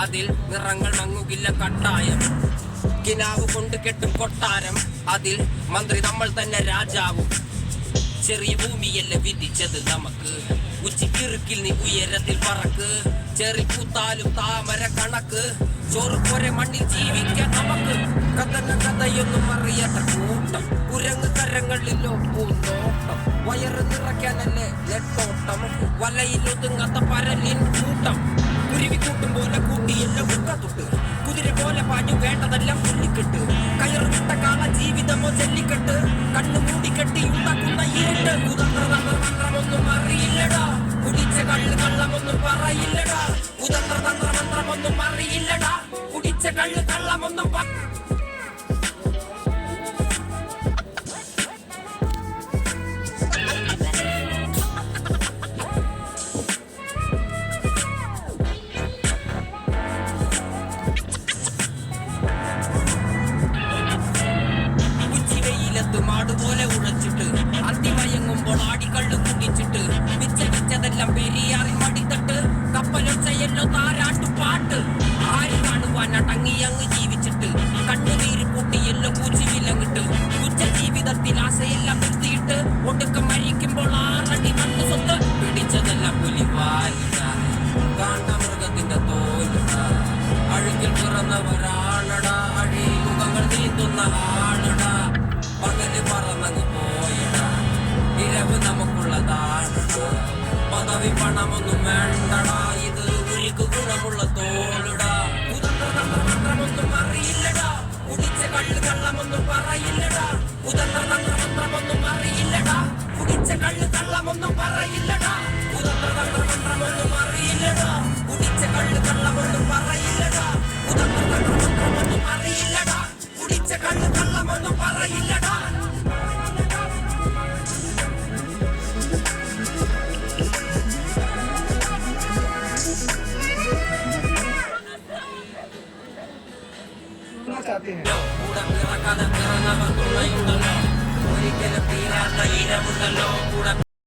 അതിൽ നിറങ്ങൾ മങ്ങുകില്ല കട്ടായം. കിനാവ് കൊണ്ട് കെട്ടും കൊട്ടാരം, അതിൽ മന്ത്രി നമ്മൾ തന്നെ രാജാവും. ചെറിയ ഭൂമിയല്ല വിധിച്ചത് നമുക്ക്, ഉച്ചിക്കിറുക്കിൽ നീ ഉയരത്തിൽ പറക്ക്. ചെറി പൂത്താലും താമര കണക്ക്, ചോറ് പോരെ മണ്ണിൽ ജീവിക്കാൻ നമുക്ക്. കഥയൊന്നും അറിയാത്ത കൂട്ടം, കുരങ്ങ് കരങ്ങളിലോ പൂന്തോട്ടം. വയറ് നിറയ്ക്കാനല്ലേ നെട്ടോട്ടം, വലയിലൊതുങ്ങാത്ത പരലിൻ കൂട്ടം. കുരുവി കൂട്ടും പോലെ കൂട്ടിയെല്ലാം ഉക്കത്തൊട്ട്, കുതിര പോലെ പാഞ്ഞു വേണ്ടതെല്ലാം പുള്ളിക്കെട്ട്. കയറ് വിട്ട കാള ജീവിതമോ ജല്ലിക്കെട്ട്, കണ്ണു മൂടിക്കെട്ടി ഉണ്ടാക്കുന്ന ഇരുട്ട്. കുതന്ത്രതന്ത്രമന്ത്രമൊന്നും അറിയില്ലടാ, കുടിച്ച കള്ള് കള്ളമൊന്നും പറയില്ലടാ. കുതന്ത്രതന്ത്രമന്ത്രമൊന്നും അറിയില്ലടാ, കുടിച്ച കള്ള് കള്ളമൊന്നും മാടുപോലെ ഉഴച്ചിട്ട്, അന്തിമയങ്ങുമ്പോൾ ആടിക്കള്ളു കുടിച്ചിട്ട്, മിച്ചതെല്ലാം പെരിയാറിൽ മടിത്തട്ട്. കപ്പലൊച്ചയല്ലോ താരാട്ടു പാട്ട്, ആര് കാണുവാൻ അടങ്ങിയങ്ങ് ജീവിച്ചിട്ട്. കണ്ണുനീര് പൂട്ടിയല്ലോ കൂച്ചി വിലങ്ങിട്ട്, ഉച്ച ജീവിതത്തിൽ ആശയെല്ലാം നിർത്തിയിട്ട്. ഒടുക്കം മരിക്കുമ്പോൾ ആറടി മണ്ണ് സ്വത്ത്, പിടിച്ചതെല്ലാം പുലിവാലിട, കാണ്ടമൃഗത്തിന്റെ തോലിട. അഴുകിൽ പിറന്നവരാണടാ, അഴിമുഖങ്ങൾ നീന്തുന്ന ആളടാ. പകല് പറന്നങ്ങ് പോയിടാ, ഇരവ് നമുക്കുള്ളതാണടാ. പദവി പണമൊന്നും വേണ്ടടാ, ഇത് ഉരുക്ക് ഗുണമുള്ള തോളിടാ. കുതന്ത്രതന്ത്രമന്ത്രമൊന്നും അറിയില്ലടാ, കുടിച്ച കള്ള് കള്ളമൊന്നും പറയില്ലടാ. കുതന്ത്രതന്ത്രമന്ത്രമൊന്നും അറിയില്ലടാ, കുടിച്ച കള്ള് കള്ളമൊന്നും പറയില്ലടാ. കുതന്ത്രതന്ത്രമന്ത്രമൊന്നും അറിയില്ലടാ, കുടിച്ച കള്ള് കള്ളമൊന്നും പറയില്ലടാ. കുതന്ത്രതന്ത്രമന്ത്രമൊന്നും അറിയില്ലടാ, കുടിച്ച കള്ള് കള്ളമൊന്നും പറയില്ലടാ. കൂടെ പിറക്കാതെ പിറന്നവർ തുണയുണ്ടല്ലോ, ഒരിക്കലും തീരാത്ത ഇരവുണ്ടല്ലോ. കൂടെ